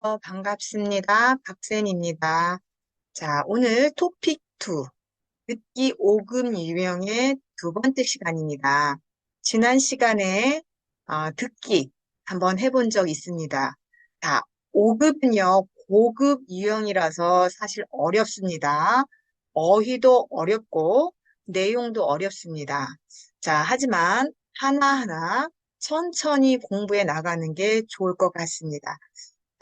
반갑습니다. 박센입니다. 자, 오늘 토픽 2, 듣기 5금 유형의 두 번째 시간입니다. 지난 시간에 듣기 한번 해본 적 있습니다. 자, 5급은요, 고급 유형이라서 사실 어렵습니다. 어휘도 어렵고, 내용도 어렵습니다. 자, 하지만 하나하나 천천히 공부해 나가는 게 좋을 것 같습니다.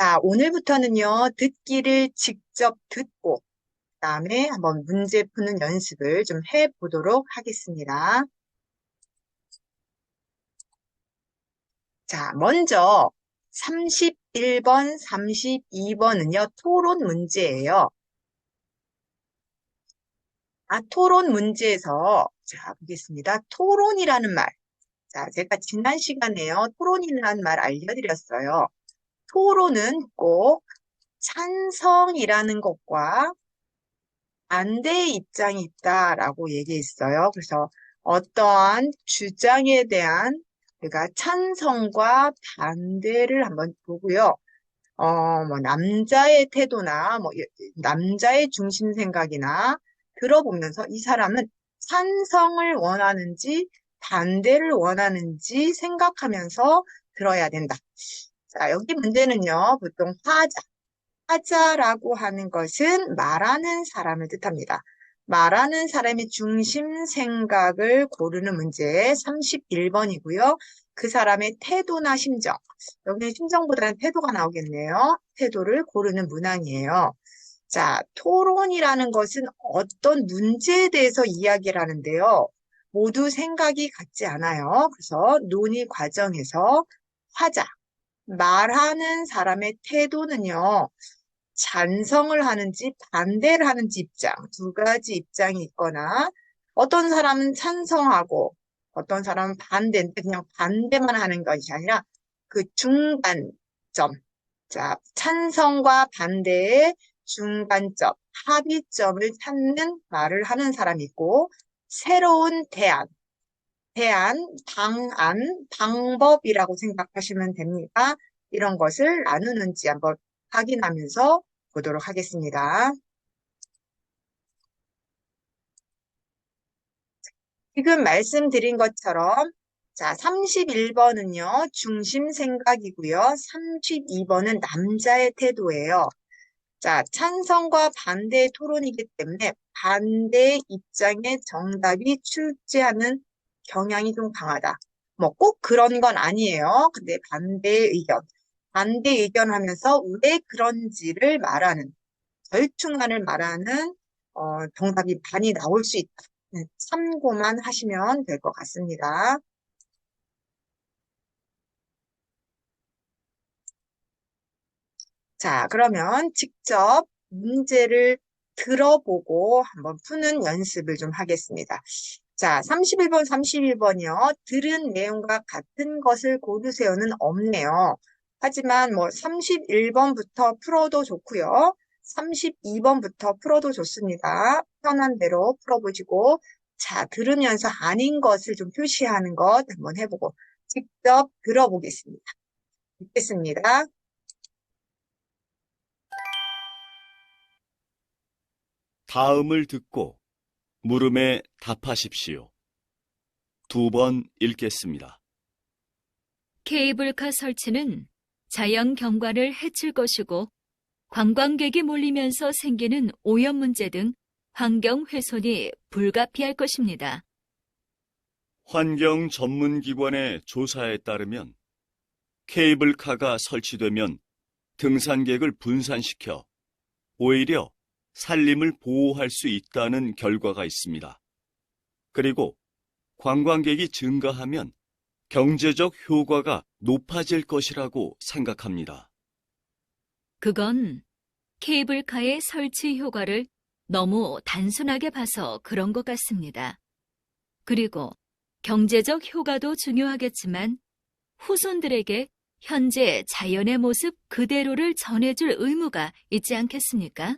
자, 오늘부터는요, 듣기를 직접 듣고, 그다음에 한번 문제 푸는 연습을 좀 해보도록 하겠습니다. 자, 먼저 31번, 32번은요, 토론 문제예요. 토론 문제에서, 자, 보겠습니다. 토론이라는 말. 자, 제가 지난 시간에요, 토론이라는 말 알려드렸어요. 토론은 꼭 찬성이라는 것과 반대의 입장이 있다라고 얘기했어요. 그래서 어떠한 주장에 대한 우리가 찬성과 반대를 한번 보고요. 남자의 태도나, 남자의 중심 생각이나 들어보면서 이 사람은 찬성을 원하는지 반대를 원하는지 생각하면서 들어야 된다. 자, 여기 문제는요, 보통 화자라고 하는 것은 말하는 사람을 뜻합니다. 말하는 사람의 중심 생각을 고르는 문제 31번이고요. 그 사람의 태도나 심정, 여기는 심정보다는 태도가 나오겠네요. 태도를 고르는 문항이에요. 자, 토론이라는 것은 어떤 문제에 대해서 이야기를 하는데요. 모두 생각이 같지 않아요. 그래서 논의 과정에서 화자, 말하는 사람의 태도는요, 찬성을 하는지 반대를 하는지 입장, 두 가지 입장이 있거나 어떤 사람은 찬성하고 어떤 사람은 반대인데 그냥 반대만 하는 것이 아니라 그 중간점, 자, 찬성과 반대의 중간점, 합의점을 찾는 말을 하는 사람이 있고 새로운 방안, 방법이라고 생각하시면 됩니다. 이런 것을 나누는지 한번 확인하면서 보도록 하겠습니다. 지금 말씀드린 것처럼 자, 31번은요, 중심 생각이고요. 32번은 남자의 태도예요. 자, 찬성과 반대의 토론이기 때문에 반대 입장의 정답이 출제하는 경향이 좀 강하다. 뭐 꼭 그런 건 아니에요. 근데 반대 의견 하면서 왜 그런지를 말하는, 절충안을 말하는 정답이 많이 나올 수 있다. 네, 참고만 하시면 될 것 같습니다. 자, 그러면 직접 문제를 들어보고 한번 푸는 연습을 좀 하겠습니다. 자, 31번, 31번이요. 들은 내용과 같은 것을 고르세요는 없네요. 하지만 31번부터 풀어도 좋고요. 32번부터 풀어도 좋습니다. 편한 대로 풀어보시고, 자, 들으면서 아닌 것을 좀 표시하는 것 한번 해보고, 직접 들어보겠습니다. 읽겠습니다. 다음을 듣고 물음에 답하십시오. 2번 읽겠습니다. 케이블카 설치는 자연 경관을 해칠 것이고 관광객이 몰리면서 생기는 오염 문제 등 환경 훼손이 불가피할 것입니다. 환경 전문기관의 조사에 따르면 케이블카가 설치되면 등산객을 분산시켜 오히려 산림을 보호할 수 있다는 결과가 있습니다. 그리고 관광객이 증가하면 경제적 효과가 높아질 것이라고 생각합니다. 그건 케이블카의 설치 효과를 너무 단순하게 봐서 그런 것 같습니다. 그리고 경제적 효과도 중요하겠지만 후손들에게 현재 자연의 모습 그대로를 전해줄 의무가 있지 않겠습니까?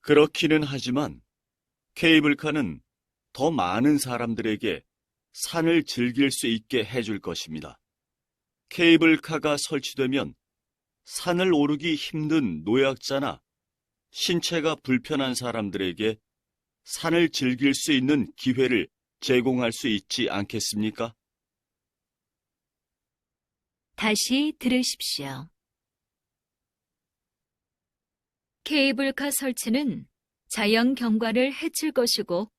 그렇기는 하지만 케이블카는 더 많은 사람들에게 산을 즐길 수 있게 해줄 것입니다. 케이블카가 설치되면 산을 오르기 힘든 노약자나 신체가 불편한 사람들에게 산을 즐길 수 있는 기회를 제공할 수 있지 않겠습니까? 다시 들으십시오. 케이블카 설치는 자연 경관을 해칠 것이고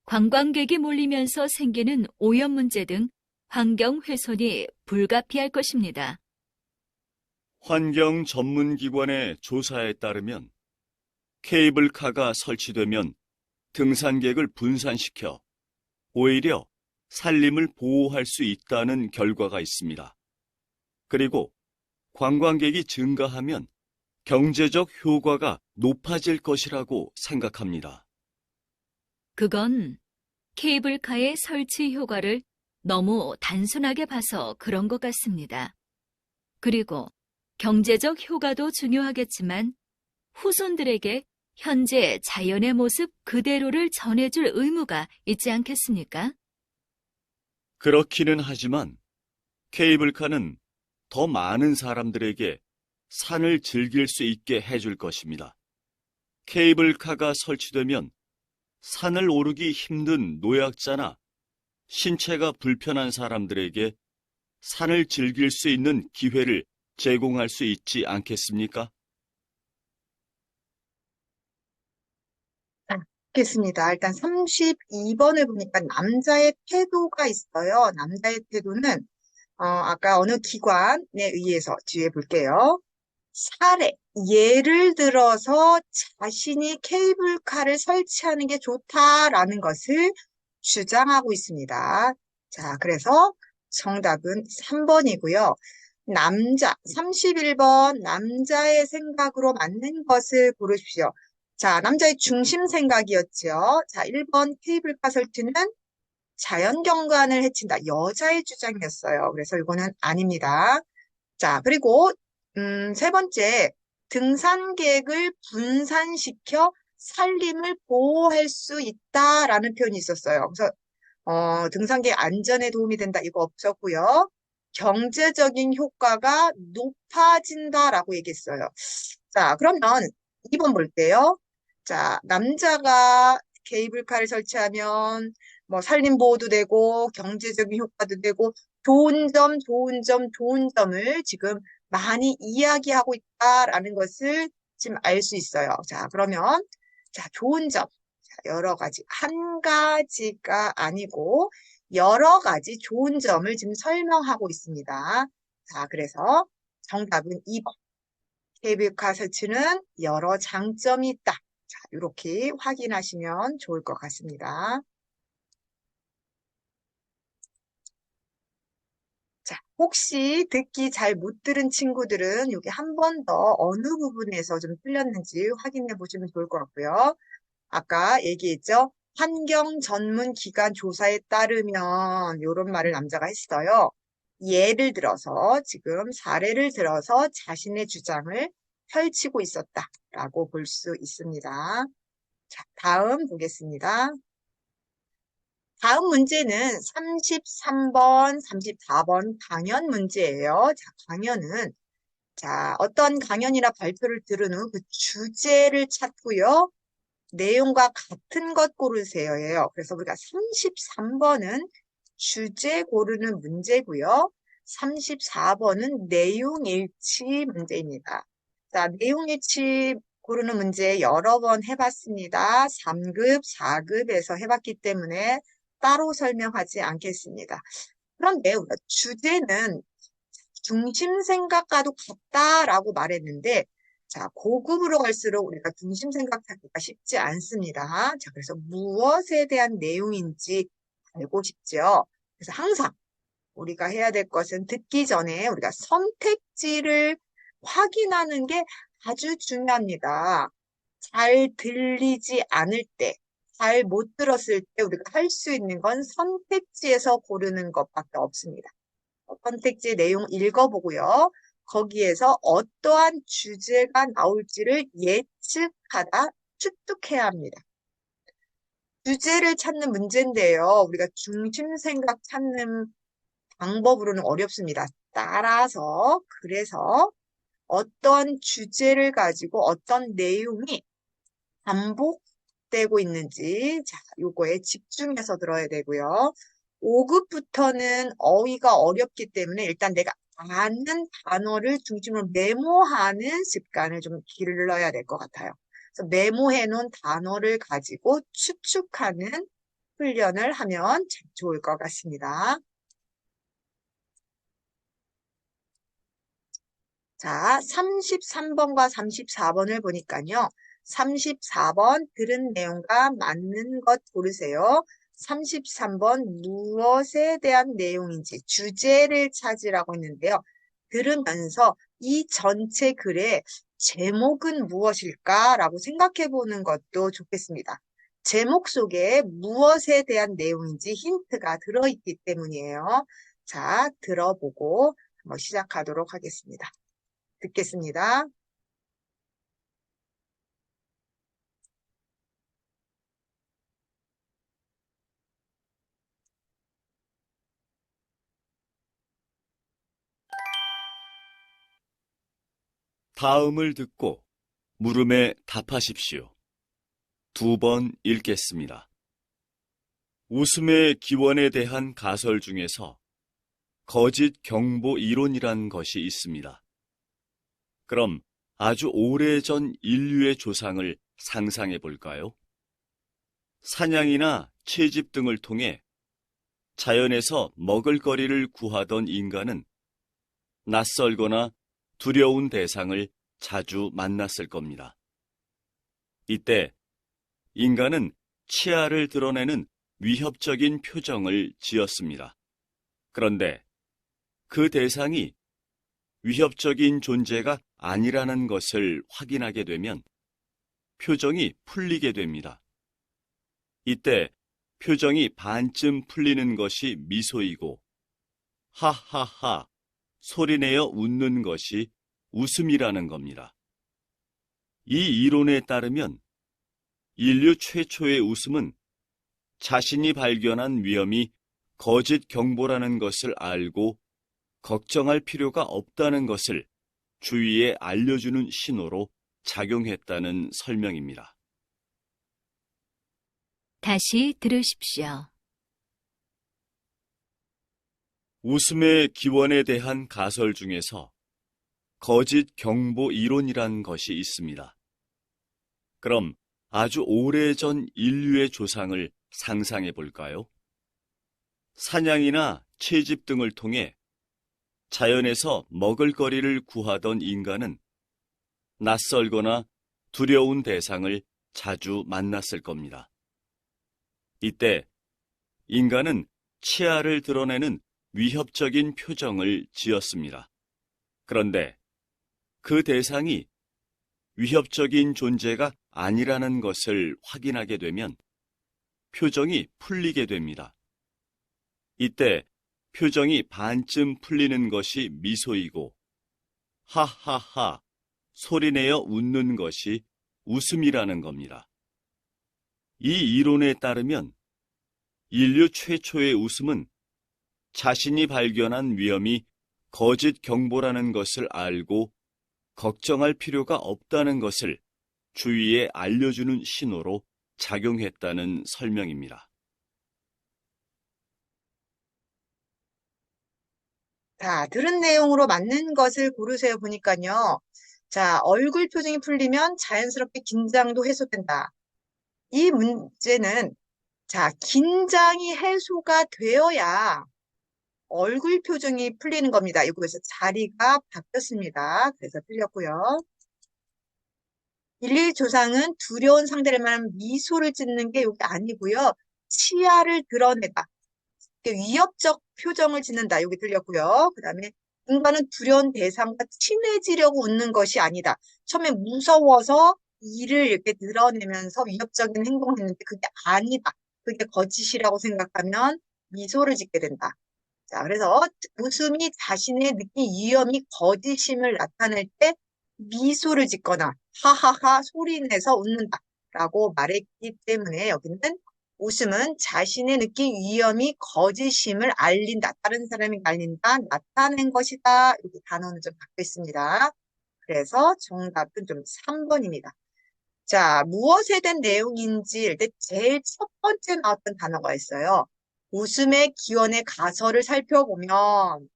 관광객이 몰리면서 생기는 오염 문제 등 환경 훼손이 불가피할 것입니다. 환경 전문 기관의 조사에 따르면 케이블카가 설치되면 등산객을 분산시켜 오히려 산림을 보호할 수 있다는 결과가 있습니다. 그리고 관광객이 증가하면 경제적 효과가 높아질 것이라고 생각합니다. 그건 케이블카의 설치 효과를 너무 단순하게 봐서 그런 것 같습니다. 그리고 경제적 효과도 중요하겠지만 후손들에게 현재 자연의 모습 그대로를 전해줄 의무가 있지 않겠습니까? 그렇기는 하지만 케이블카는 더 많은 사람들에게 산을 즐길 수 있게 해줄 것입니다. 케이블카가 설치되면 산을 오르기 힘든 노약자나 신체가 불편한 사람들에게 산을 즐길 수 있는 기회를 제공할 수 있지 않겠습니까? 알겠습니다. 일단 32번을 보니까 남자의 태도가 있어요. 남자의 태도는 아까 어느 기관에 의해서 뒤에 볼게요. 사례, 예를 들어서 자신이 케이블카를 설치하는 게 좋다라는 것을 주장하고 있습니다. 자, 그래서 정답은 3번이고요. 남자, 31번 남자의 생각으로 맞는 것을 고르십시오. 자, 남자의 중심 생각이었죠. 자, 1번 케이블카 설치는 자연경관을 해친다. 여자의 주장이었어요. 그래서 이거는 아닙니다. 자, 그리고 세 번째, 등산객을 분산시켜 산림을 보호할 수 있다라는 표현이 있었어요. 그래서 등산객 안전에 도움이 된다. 이거 없었고요. 경제적인 효과가 높아진다라고 얘기했어요. 자, 그러면 2번 볼게요. 자, 남자가 케이블카를 설치하면 뭐 산림 보호도 되고 경제적인 효과도 되고 좋은 점, 좋은 점, 좋은 점을 지금 많이 이야기하고 있다라는 것을 지금 알 수 있어요. 자, 그러면 자, 좋은 점. 자, 여러 가지. 한 가지가 아니고 여러 가지 좋은 점을 지금 설명하고 있습니다. 자, 그래서 정답은 2번. 케이블카 설치는 여러 장점이 있다. 자, 이렇게 확인하시면 좋을 것 같습니다. 자, 혹시 듣기 잘 못 들은 친구들은 여기 한 번 더 어느 부분에서 좀 틀렸는지 확인해 보시면 좋을 것 같고요. 아까 얘기했죠? 환경 전문 기관 조사에 따르면 이런 말을 남자가 했어요. 예를 들어서 지금 사례를 들어서 자신의 주장을 펼치고 있었다라고 볼 수 있습니다. 자, 다음 보겠습니다. 다음 문제는 33번, 34번 강연 문제예요. 자, 강연은 어떤 강연이나 발표를 들은 후 그 주제를 찾고요. 내용과 같은 것 고르세요예요. 그래서 우리가 33번은 주제 고르는 문제고요. 34번은 내용 일치 문제입니다. 자, 내용 일치 고르는 문제 여러 번 해봤습니다. 3급, 4급에서 해봤기 때문에 따로 설명하지 않겠습니다. 그런데 우리가 주제는 중심 생각과도 같다라고 말했는데 자, 고급으로 갈수록 우리가 중심 생각 찾기가 쉽지 않습니다. 자, 그래서 무엇에 대한 내용인지 알고 싶죠. 그래서 항상 우리가 해야 될 것은 듣기 전에 우리가 선택지를 확인하는 게 아주 중요합니다. 잘 들리지 않을 때, 잘 못 들었을 때 우리가 할 수 있는 건 선택지에서 고르는 것밖에 없습니다. 선택지 내용 읽어보고요. 거기에서 어떠한 주제가 나올지를 예측하다, 추측해야 합니다. 주제를 찾는 문제인데요. 우리가 중심 생각 찾는 방법으로는 어렵습니다. 그래서 어떤 주제를 가지고 어떤 내용이 반복되고 있는지, 자, 요거에 집중해서 들어야 되고요. 5급부터는 어휘가 어렵기 때문에 일단 내가 아는 단어를 중심으로 메모하는 습관을 좀 길러야 될 것 같아요. 그래서 메모해 놓은 단어를 가지고 추측하는 훈련을 하면 참 좋을 것 같습니다. 자, 33번과 34번을 보니까요. 34번 들은 내용과 맞는 것 고르세요. 33번 무엇에 대한 내용인지 주제를 찾으라고 했는데요. 들으면서 이 전체 글의 제목은 무엇일까라고 생각해 보는 것도 좋겠습니다. 제목 속에 무엇에 대한 내용인지 힌트가 들어있기 때문이에요. 자, 들어보고 한번 시작하도록 하겠습니다. 듣겠습니다. 다음을 듣고 물음에 답하십시오. 2번 읽겠습니다. 웃음의 기원에 대한 가설 중에서 거짓 경보 이론이란 것이 있습니다. 그럼 아주 오래전 인류의 조상을 상상해 볼까요? 사냥이나 채집 등을 통해 자연에서 먹을거리를 구하던 인간은 낯설거나 두려운 대상을 자주 만났을 겁니다. 이때 인간은 치아를 드러내는 위협적인 표정을 지었습니다. 그런데 그 대상이 위협적인 존재가 아니라는 것을 확인하게 되면 표정이 풀리게 됩니다. 이때 표정이 반쯤 풀리는 것이 미소이고 하하하 소리내어 웃는 것이 웃음이라는 겁니다. 이 이론에 따르면 인류 최초의 웃음은 자신이 발견한 위험이 거짓 경보라는 것을 알고 걱정할 필요가 없다는 것을 주위에 알려주는 신호로 작용했다는 설명입니다. 다시 들으십시오. 웃음의 기원에 대한 가설 중에서 거짓 경보 이론이란 것이 있습니다. 그럼 아주 오래전 인류의 조상을 상상해 볼까요? 사냥이나 채집 등을 통해 자연에서 먹을거리를 구하던 인간은 낯설거나 두려운 대상을 자주 만났을 겁니다. 이때 인간은 치아를 드러내는 위협적인 표정을 지었습니다. 그런데 그 대상이 위협적인 존재가 아니라는 것을 확인하게 되면 표정이 풀리게 됩니다. 이때 표정이 반쯤 풀리는 것이 미소이고 하하하 소리내어 웃는 것이 웃음이라는 겁니다. 이 이론에 따르면 인류 최초의 웃음은 자신이 발견한 위험이 거짓 경보라는 것을 알고 걱정할 필요가 없다는 것을 주위에 알려주는 신호로 작용했다는 설명입니다. 자, 들은 내용으로 맞는 것을 고르세요 보니까요. 자, 얼굴 표정이 풀리면 자연스럽게 긴장도 해소된다. 이 문제는 자, 긴장이 해소가 되어야 얼굴 표정이 풀리는 겁니다. 여기서 자리가 바뀌었습니다. 그래서 틀렸고요. 인류 조상은 두려운 상대를 만나면 미소를 짓는 게 여기 아니고요. 치아를 드러내다. 위협적 표정을 짓는다. 여기 들렸고요. 그 다음에 인간은 두려운 대상과 친해지려고 웃는 것이 아니다. 처음에 무서워서 이를 이렇게 드러내면서 위협적인 행동을 했는데 그게 아니다. 그게 거짓이라고 생각하면 미소를 짓게 된다. 자, 그래서 웃음이 자신의 느낀 위험이 거짓임을 나타낼 때 미소를 짓거나 하하하 소리내서 웃는다라고 말했기 때문에 여기는 웃음은 자신의 느낀 위험이 거짓임을 알린다. 다른 사람이 알린다. 나타낸 것이다. 여기 단어는 좀 바뀌어 있습니다. 그래서 정답은 좀 3번입니다. 자, 무엇에 대한 내용인지 일단 제일 첫 번째 나왔던 단어가 있어요. 웃음의 기원의 가설을 살펴보면,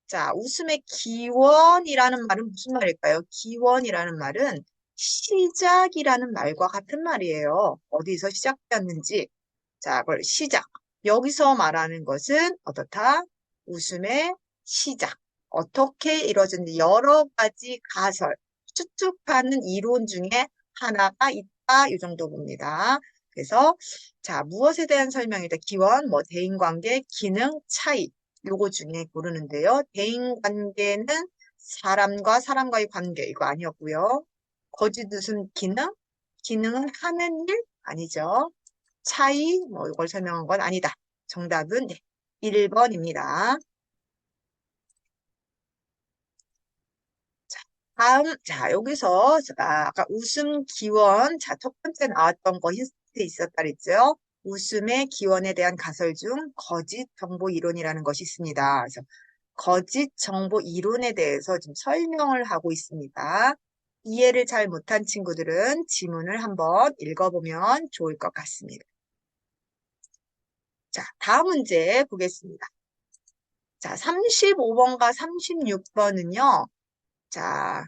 자, 웃음의 기원이라는 말은 무슨 말일까요? 기원이라는 말은 시작이라는 말과 같은 말이에요. 어디서 시작되었는지. 자, 그걸 시작. 여기서 말하는 것은 어떻다? 웃음의 시작. 어떻게 이루어졌는지 여러 가지 가설, 추측하는 이론 중에 하나가 있다. 이 정도 봅니다. 그래서 자, 무엇에 대한 설명이다. 기원, 뭐 대인관계, 기능, 차이. 요거 중에 고르는데요. 대인관계는 사람과 사람과의 관계. 이거 아니었고요. 거짓웃음 기능? 기능은 하는 일? 아니죠. 차이, 뭐 이걸 설명한 건 아니다. 정답은 1번입니다. 다음, 자, 여기서 제가 아까 웃음 기원, 자, 첫 번째 나왔던 거 힌트 있었다 그랬죠? 웃음의 기원에 대한 가설 중 거짓 정보 이론이라는 것이 있습니다. 그래서 거짓 정보 이론에 대해서 좀 설명을 하고 있습니다. 이해를 잘 못한 친구들은 지문을 한번 읽어보면 좋을 것 같습니다. 자, 다음 문제 보겠습니다. 자, 35번과 36번은요, 자,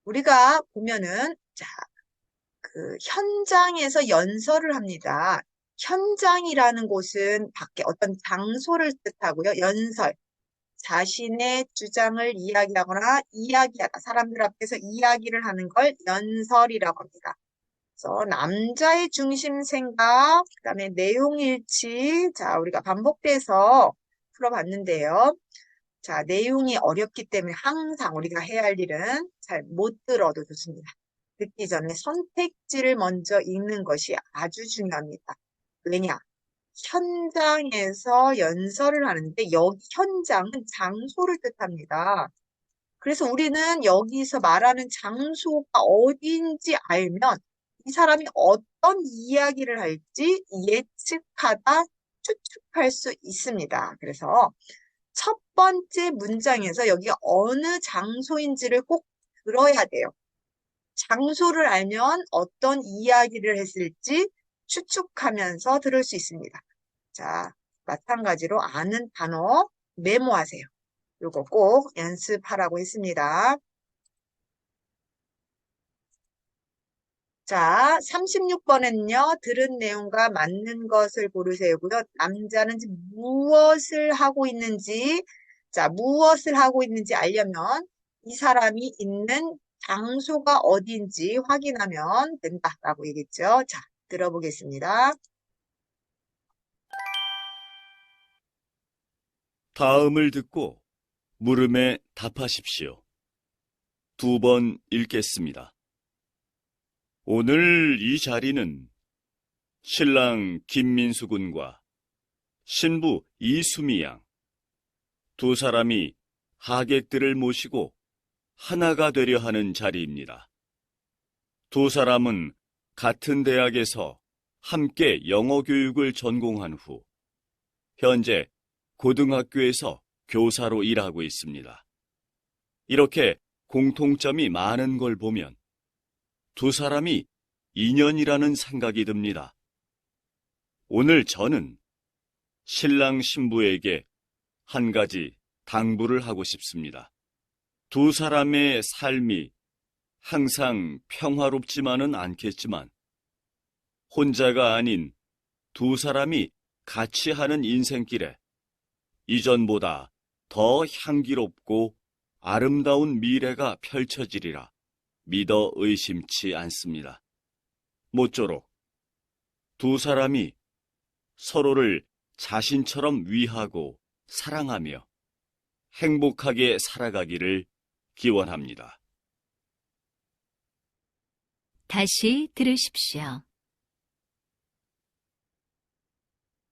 우리가 보면은, 자, 그 현장에서 연설을 합니다. 현장이라는 곳은 밖에 어떤 장소를 뜻하고요. 연설, 자신의 주장을 이야기하거나 이야기하다, 사람들 앞에서 이야기를 하는 걸 연설이라고 합니다. 그래서 남자의 중심 생각, 그다음에 내용 일치, 자, 우리가 반복돼서 풀어봤는데요. 자, 내용이 어렵기 때문에 항상 우리가 해야 할 일은 잘 못 들어도 좋습니다. 듣기 전에 선택지를 먼저 읽는 것이 아주 중요합니다. 왜냐? 현장에서 연설을 하는데 여기 현장은 장소를 뜻합니다. 그래서 우리는 여기서 말하는 장소가 어디인지 알면 이 사람이 어떤 이야기를 할지 예측하다 추측할 수 있습니다. 그래서 첫 번째 문장에서 여기가 어느 장소인지를 꼭 들어야 돼요. 장소를 알면 어떤 이야기를 했을지 추측하면서 들을 수 있습니다. 자, 마찬가지로 아는 단어 메모하세요. 요거 꼭 연습하라고 했습니다. 자, 36번은요, 들은 내용과 맞는 것을 고르세요고요. 남자는 지금 무엇을 하고 있는지, 자, 무엇을 하고 있는지 알려면 이 사람이 있는 장소가 어디인지 확인하면 된다라고 얘기했죠. 자, 들어보겠습니다. 다음을 듣고 물음에 답하십시오. 2번 읽겠습니다. 오늘 이 자리는 신랑 김민수 군과 신부 이수미 양, 두 사람이 하객들을 모시고 하나가 되려 하는 자리입니다. 두 사람은 같은 대학에서 함께 영어 교육을 전공한 후 현재 고등학교에서 교사로 일하고 있습니다. 이렇게 공통점이 많은 걸 보면 두 사람이 인연이라는 생각이 듭니다. 오늘 저는 신랑 신부에게 한 가지 당부를 하고 싶습니다. 두 사람의 삶이 항상 평화롭지만은 않겠지만 혼자가 아닌 두 사람이 같이 하는 인생길에 이전보다 더 향기롭고 아름다운 미래가 펼쳐지리라 믿어 의심치 않습니다. 모쪼록 두 사람이 서로를 자신처럼 위하고 사랑하며 행복하게 살아가기를 기원합니다. 다시 들으십시오.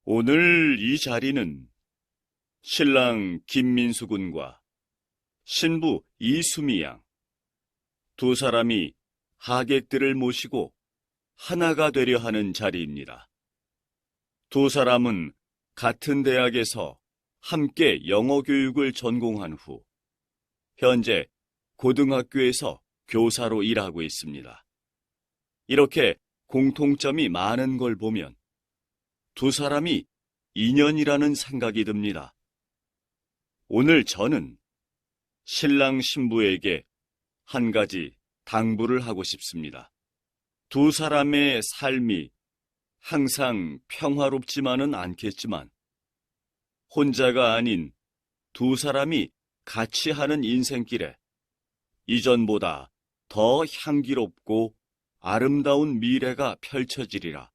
오늘 이 자리는 신랑 김민수 군과 신부 이수미 양, 두 사람이 하객들을 모시고 하나가 되려 하는 자리입니다. 두 사람은 같은 대학에서 함께 영어 교육을 전공한 후 현재 고등학교에서 교사로 일하고 있습니다. 이렇게 공통점이 많은 걸 보면 두 사람이 인연이라는 생각이 듭니다. 오늘 저는 신랑 신부에게 한 가지 당부를 하고 싶습니다. 두 사람의 삶이 항상 평화롭지만은 않겠지만 혼자가 아닌 두 사람이 같이 하는 인생길에 이전보다 더 향기롭고 아름다운 미래가 펼쳐지리라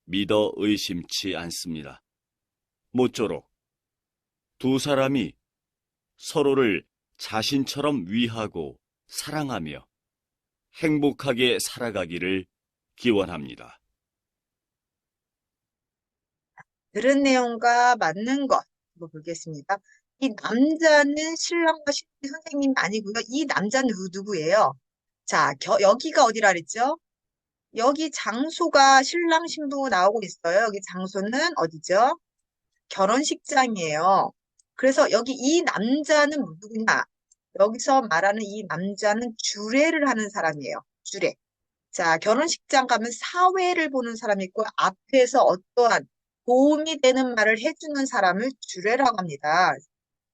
믿어 의심치 않습니다. 모쪼록 두 사람이 서로를 자신처럼 위하고 사랑하며 행복하게 살아가기를 기원합니다. 들은 내용과 맞는 것 한번 보겠습니다. 이 남자는 신랑과 신부 선생님이 아니고요. 이 남자는 누구예요? 자, 여기가 어디라 그랬죠? 여기 장소가 신랑 신부 나오고 있어요. 여기 장소는 어디죠? 결혼식장이에요. 그래서 여기 이 남자는 누구냐? 여기서 말하는 이 남자는 주례를 하는 사람이에요. 주례. 자, 결혼식장 가면 사회를 보는 사람이 있고 앞에서 어떠한 도움이 되는 말을 해주는 사람을 주례라고 합니다.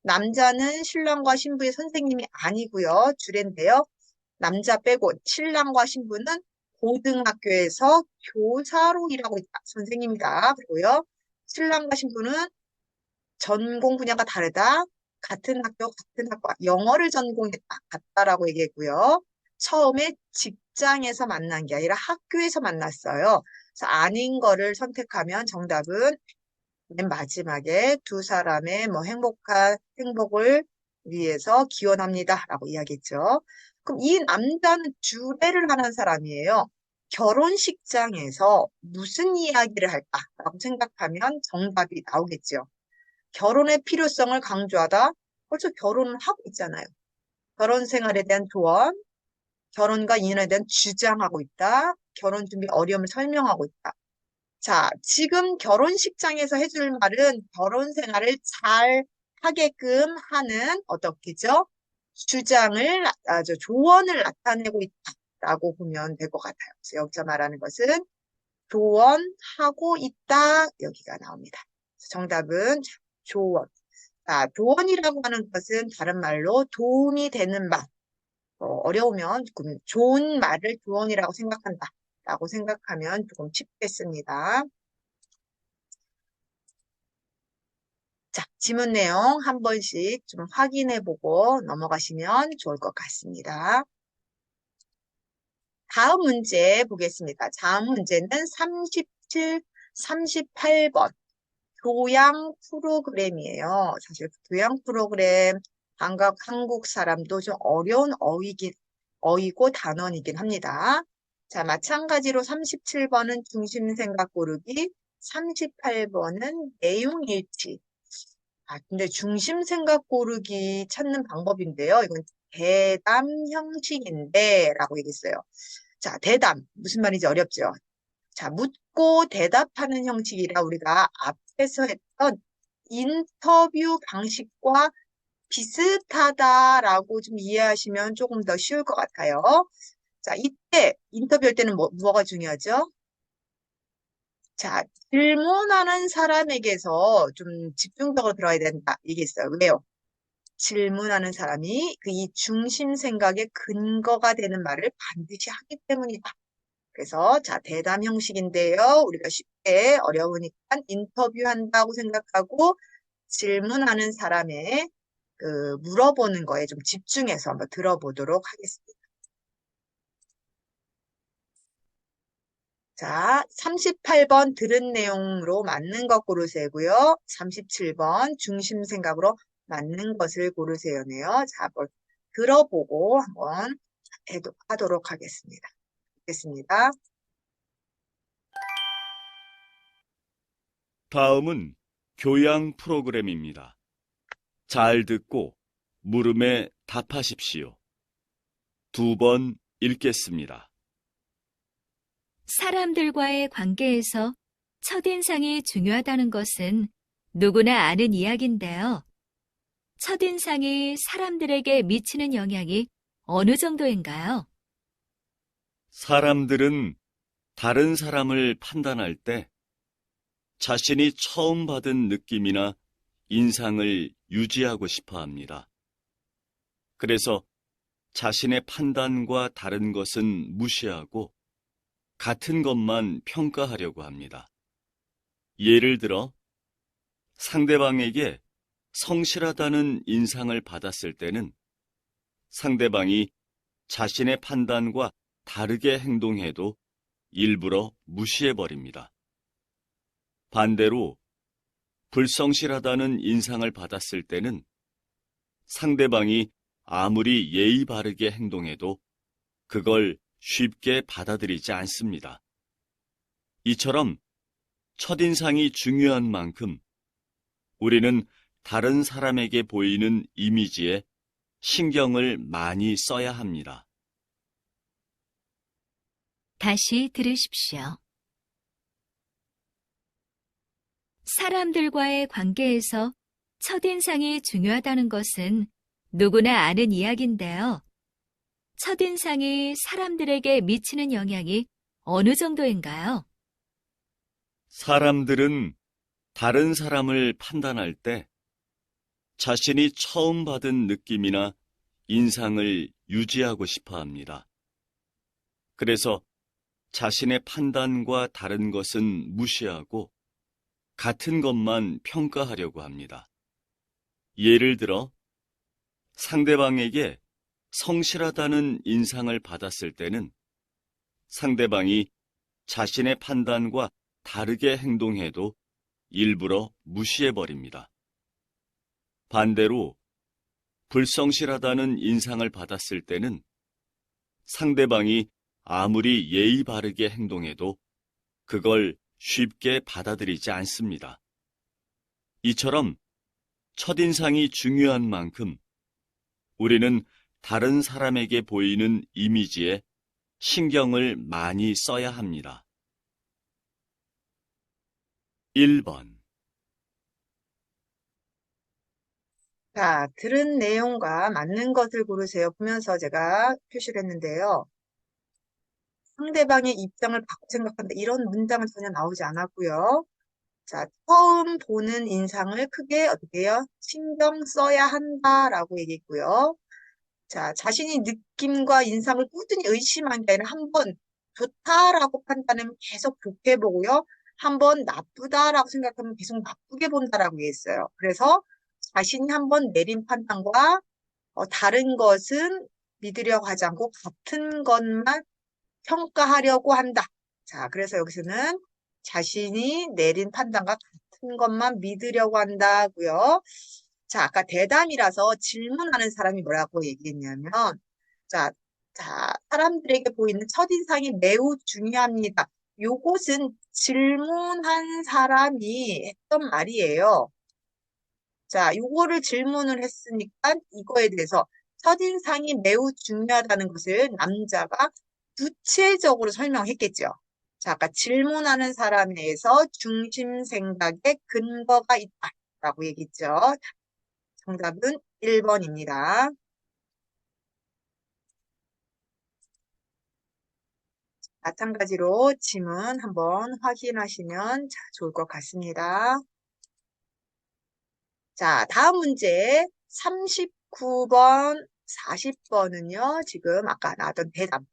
남자는 신랑과 신부의 선생님이 아니고요. 주례인데요. 남자 빼고 신랑과 신부는 고등학교에서 교사로 일하고 있다. 선생님이다. 그리고요. 신랑과 신부는 전공 분야가 다르다. 같은 학과, 영어를 전공했다. 같다라고 얘기했고요. 처음에 직장에서 만난 게 아니라 학교에서 만났어요. 그래서 아닌 거를 선택하면 정답은 맨 마지막에 두 사람의 행복을 위해서 기원합니다. 라고 이야기했죠. 그럼 이 남자는 주례를 하는 사람이에요. 결혼식장에서 무슨 이야기를 할까라고 생각하면 정답이 나오겠죠. 결혼의 필요성을 강조하다. 벌써 결혼을 하고 있잖아요. 결혼 생활에 대한 조언, 결혼과 인연에 대한 주장하고 있다. 결혼 준비 어려움을 설명하고 있다. 자, 지금 결혼식장에서 해줄 말은 결혼 생활을 잘 하게끔 하는 어떻게죠? 조언을 나타내고 있다라고 보면 될 것 같아요. 그래서 여기서 말하는 것은 조언하고 있다. 여기가 나옵니다. 정답은 조언. 자, 조언이라고 하는 것은 다른 말로 도움이 되는 말. 어려우면 조금 좋은 말을 조언이라고 생각한다. 라고 생각하면 조금 쉽겠습니다. 자, 지문 내용 한 번씩 좀 확인해보고 넘어가시면 좋을 것 같습니다. 다음 문제 보겠습니다. 다음 문제는 38번. 교양 프로그램이에요. 사실 교양 프로그램, 한국 사람도 좀 어려운 어이고 단원이긴 합니다. 자, 마찬가지로 37번은 중심 생각 고르기, 38번은 내용 일치. 근데 중심 생각 고르기 찾는 방법인데요. 이건 대담 형식인데, 라고 얘기했어요. 자, 대담. 무슨 말인지 어렵죠? 자, 묻고 대답하는 형식이라 우리가 앞에서 했던 인터뷰 방식과 비슷하다라고 좀 이해하시면 조금 더 쉬울 것 같아요. 자, 이때 인터뷰할 때는 뭐가 중요하죠? 자, 질문하는 사람에게서 좀 집중적으로 들어야 된다. 이게 있어요. 왜요? 질문하는 사람이 이 중심 생각의 근거가 되는 말을 반드시 하기 때문이다. 그래서 자, 대담 형식인데요. 우리가 쉽게 어려우니까 인터뷰한다고 생각하고 질문하는 사람의 물어보는 거에 좀 집중해서 한번 들어보도록 하겠습니다. 자, 38번 들은 내용으로 맞는 것 고르세요고요. 37번 중심 생각으로 맞는 것을 고르세요네요. 자, 한번 들어보고 한번 하도록 하겠습니다. 됐습니다. 다음은 교양 프로그램입니다. 잘 듣고 물음에 답하십시오. 2번 읽겠습니다. 사람들과의 관계에서 첫인상이 중요하다는 것은 누구나 아는 이야기인데요. 첫인상이 사람들에게 미치는 영향이 어느 정도인가요? 사람들은 다른 사람을 판단할 때 자신이 처음 받은 느낌이나 인상을 유지하고 싶어 합니다. 그래서 자신의 판단과 다른 것은 무시하고 같은 것만 평가하려고 합니다. 예를 들어, 상대방에게 성실하다는 인상을 받았을 때는 상대방이 자신의 판단과 다르게 행동해도 일부러 무시해버립니다. 반대로, 불성실하다는 인상을 받았을 때는 상대방이 아무리 예의 바르게 행동해도 그걸 쉽게 받아들이지 않습니다. 이처럼 첫인상이 중요한 만큼 우리는 다른 사람에게 보이는 이미지에 신경을 많이 써야 합니다. 다시 들으십시오. 사람들과의 관계에서 첫인상이 중요하다는 것은 누구나 아는 이야기인데요. 첫인상이 사람들에게 미치는 영향이 어느 정도인가요? 사람들은 다른 사람을 판단할 때 자신이 처음 받은 느낌이나 인상을 유지하고 싶어 합니다. 그래서 자신의 판단과 다른 것은 무시하고 같은 것만 평가하려고 합니다. 예를 들어, 상대방에게 성실하다는 인상을 받았을 때는 상대방이 자신의 판단과 다르게 행동해도 일부러 무시해버립니다. 반대로, 불성실하다는 인상을 받았을 때는 상대방이 아무리 예의 바르게 행동해도 그걸 쉽게 받아들이지 않습니다. 이처럼 첫인상이 중요한 만큼 우리는 다른 사람에게 보이는 이미지에 신경을 많이 써야 합니다. 1번. 자, 들은 내용과 맞는 것을 고르세요. 보면서 제가 표시를 했는데요. 상대방의 입장을 바꿔 생각한다. 이런 문장은 전혀 나오지 않았고요. 자, 처음 보는 인상을 크게 어떻게 해요? 신경 써야 한다라고 얘기했고요. 자, 자신이 느낌과 인상을 꾸준히 의심한 게 아니라 한번 좋다라고 판단하면 계속 좋게 보고요. 한번 나쁘다라고 생각하면 계속 나쁘게 본다라고 얘기했어요. 그래서 자신이 한번 내린 판단과 다른 것은 믿으려고 하지 않고 같은 것만 평가하려고 한다. 자, 그래서 여기서는 자신이 내린 판단과 같은 것만 믿으려고 한다고요. 자, 아까 대담이라서 질문하는 사람이 뭐라고 얘기했냐면, 자, 사람들에게 보이는 첫인상이 매우 중요합니다. 요것은 질문한 사람이 했던 말이에요. 자, 요거를 질문을 했으니까 이거에 대해서 첫인상이 매우 중요하다는 것을 남자가 구체적으로 설명했겠죠. 자, 아까 질문하는 사람에서 중심 생각에 근거가 있다라고 얘기했죠. 정답은 1번입니다. 마찬가지로 지문 한번 확인하시면 좋을 것 같습니다. 자, 다음 문제 39번, 40번은요. 지금 아까 나왔던 대담.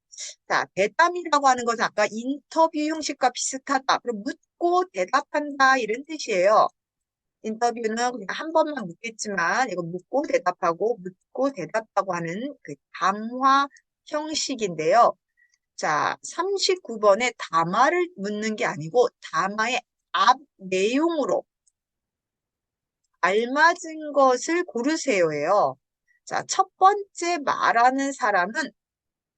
자, 대담이라고 하는 것은 아까 인터뷰 형식과 비슷하다. 그럼 묻고 대답한다 이런 뜻이에요. 인터뷰는 그냥 한 번만 묻겠지만 이거 묻고 대답하고 하는 그 담화 형식인데요. 자, 39번에 담화를 묻는 게 아니고 담화의 앞 내용으로 알맞은 것을 고르세요예요. 자, 첫 번째 말하는 사람은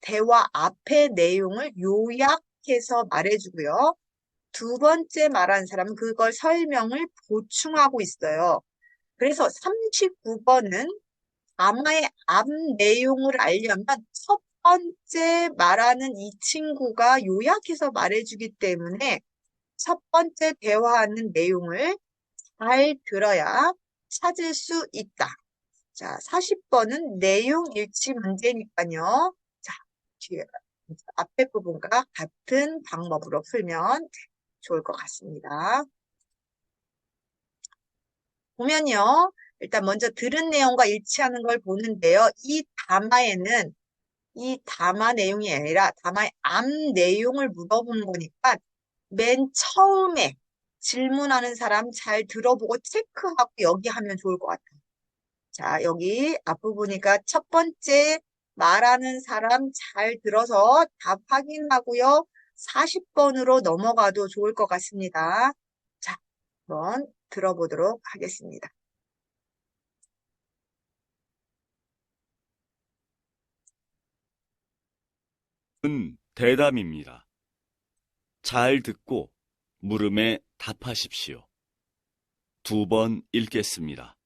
대화 앞의 내용을 요약해서 말해주고요. 두 번째 말하는 사람은 그걸 설명을 보충하고 있어요. 그래서 39번은 담화의 앞 내용을 알려면 첫 번째 말하는 이 친구가 요약해서 말해주기 때문에 첫 번째 대화하는 내용을 잘 들어야 찾을 수 있다. 자, 40번은 내용 일치 문제니까요. 자, 뒤에 앞에 부분과 같은 방법으로 풀면 좋을 것 같습니다. 보면요. 일단 먼저 들은 내용과 일치하는 걸 보는데요. 이 담화 내용이 아니라 담화의 앞 내용을 물어본 거니까 맨 처음에 질문하는 사람 잘 들어보고 체크하고 여기 하면 좋을 것 같아요. 자, 여기 앞부분이니까 첫 번째 말하는 사람 잘 들어서 답 확인하고요. 40번으로 넘어가도 좋을 것 같습니다. 자, 한번 들어보도록 하겠습니다. 대담입니다. 잘 듣고 물음에 답하십시오. 2번 읽겠습니다.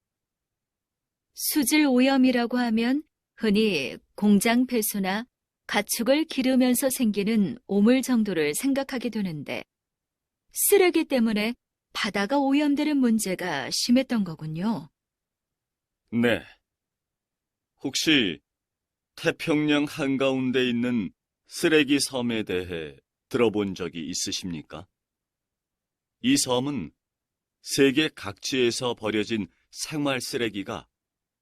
수질 오염이라고 하면 흔히 공장 폐수나 가축을 기르면서 생기는 오물 정도를 생각하게 되는데 쓰레기 때문에 바다가 오염되는 문제가 심했던 거군요. 네. 혹시 태평양 한가운데 있는 쓰레기 섬에 대해 들어본 적이 있으십니까? 이 섬은 세계 각지에서 버려진 생활 쓰레기가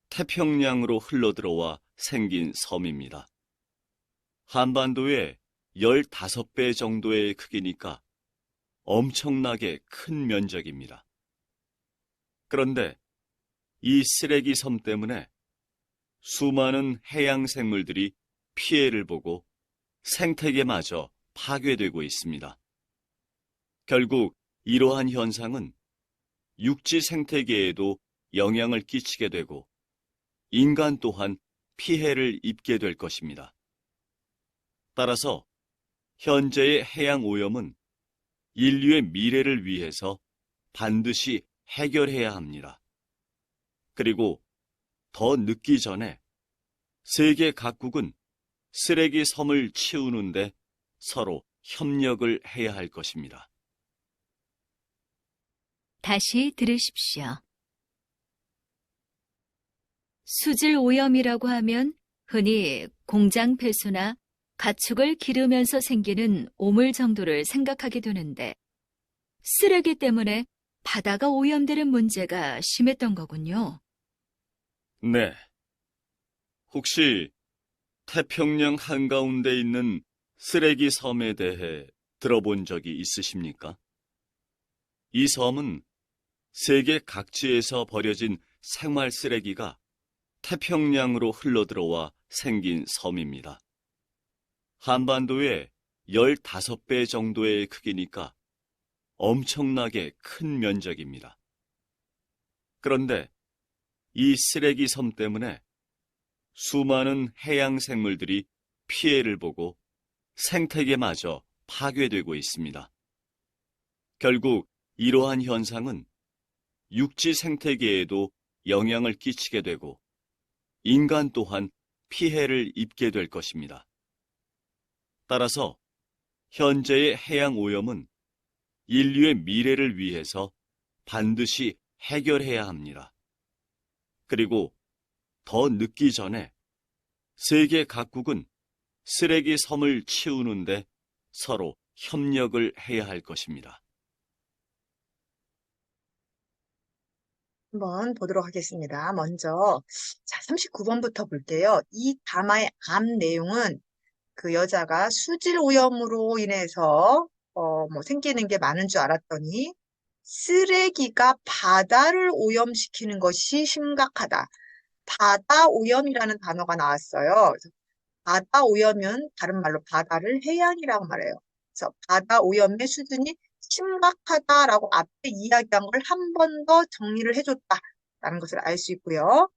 태평양으로 흘러들어와 생긴 섬입니다. 한반도의 15배 정도의 크기니까 엄청나게 큰 면적입니다. 그런데 이 쓰레기 섬 때문에 수많은 해양 생물들이 피해를 보고 생태계마저 파괴되고 있습니다. 결국 이러한 현상은 육지 생태계에도 영향을 끼치게 되고 인간 또한 피해를 입게 될 것입니다. 따라서 현재의 해양 오염은 인류의 미래를 위해서 반드시 해결해야 합니다. 그리고 더 늦기 전에 세계 각국은 쓰레기 섬을 치우는데 서로 협력을 해야 할 것입니다. 다시 들으십시오. 수질 오염이라고 하면 흔히 공장 폐수나 가축을 기르면서 생기는 오물 정도를 생각하게 되는데 쓰레기 때문에 바다가 오염되는 문제가 심했던 거군요. 네. 혹시 태평양 한가운데 있는 쓰레기 섬에 대해 들어본 적이 있으십니까? 이 섬은 세계 각지에서 버려진 생활 쓰레기가 태평양으로 흘러들어와 생긴 섬입니다. 한반도의 15배 정도의 크기니까 엄청나게 큰 면적입니다. 그런데 이 쓰레기 섬 때문에 수많은 해양 생물들이 피해를 보고 생태계마저 파괴되고 있습니다. 결국 이러한 현상은 육지 생태계에도 영향을 끼치게 되고 인간 또한 피해를 입게 될 것입니다. 따라서 현재의 해양 오염은 인류의 미래를 위해서 반드시 해결해야 합니다. 그리고 더 늦기 전에 세계 각국은 쓰레기 섬을 치우는데 서로 협력을 해야 할 것입니다. 한번 보도록 하겠습니다. 먼저, 자, 39번부터 볼게요. 이 담화의 앞 내용은 그 여자가 수질 오염으로 인해서 생기는 게 많은 줄 알았더니 쓰레기가 바다를 오염시키는 것이 심각하다. 바다 오염이라는 단어가 나왔어요. 그래서 바다 오염은 다른 말로 바다를 해양이라고 말해요. 그래서 바다 오염의 수준이 심각하다라고 앞에 이야기한 걸 한 번 더 정리를 해줬다라는 것을 알 수 있고요.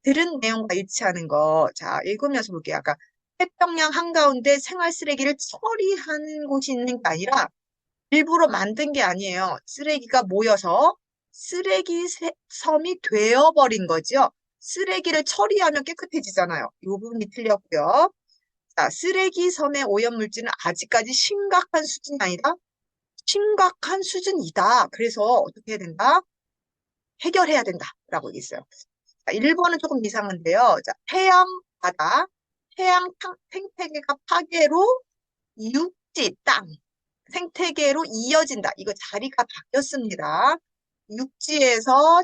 들은 내용과 일치하는 거. 자, 읽으면서 볼게요. 아까 태평양 한가운데 생활 쓰레기를 처리하는 곳이 있는 게 아니라 일부러 만든 게 아니에요. 쓰레기가 모여서 섬이 되어버린 거죠. 쓰레기를 처리하면 깨끗해지잖아요. 이 부분이 틀렸고요. 자, 쓰레기 섬의 오염물질은 아직까지 심각한 수준이 아니라 심각한 수준이다. 그래서 어떻게 해야 된다? 해결해야 된다라고 있어요. 자, 1번은 조금 이상한데요. 자, 바다, 해양 생태계가 파괴로 육지, 땅. 생태계로 이어진다. 이거 자리가 바뀌었습니다. 육지에서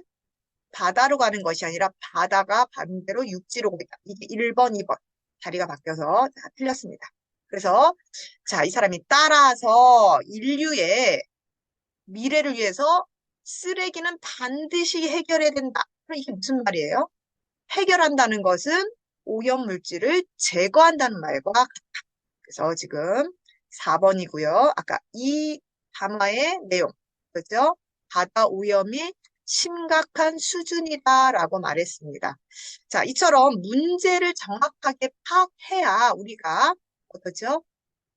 바다로 가는 것이 아니라 바다가 반대로 육지로 오고 있다. 이게 1번, 2번. 자리가 바뀌어서 자, 틀렸습니다. 그래서 자, 이 사람이 따라서 인류의 미래를 위해서 쓰레기는 반드시 해결해야 된다. 그럼 이게 무슨 말이에요? 해결한다는 것은 오염물질을 제거한다는 말과 같다. 그래서 지금 4번이고요. 아까 이 담화의 내용, 그죠? 바다 오염이 심각한 수준이다라고 말했습니다. 자, 이처럼 문제를 정확하게 파악해야 우리가 어떠죠?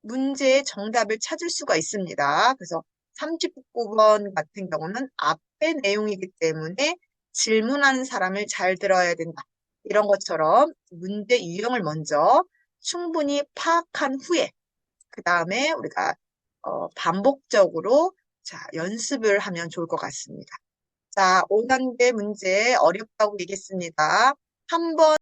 문제의 정답을 찾을 수가 있습니다. 그래서 39번 같은 경우는 앞의 내용이기 때문에 질문하는 사람을 잘 들어야 된다. 이런 것처럼 문제 유형을 먼저 충분히 파악한 후에 그 다음에 우리가 반복적으로 자, 연습을 하면 좋을 것 같습니다. 자, 5단계 문제 어렵다고 얘기했습니다. 한번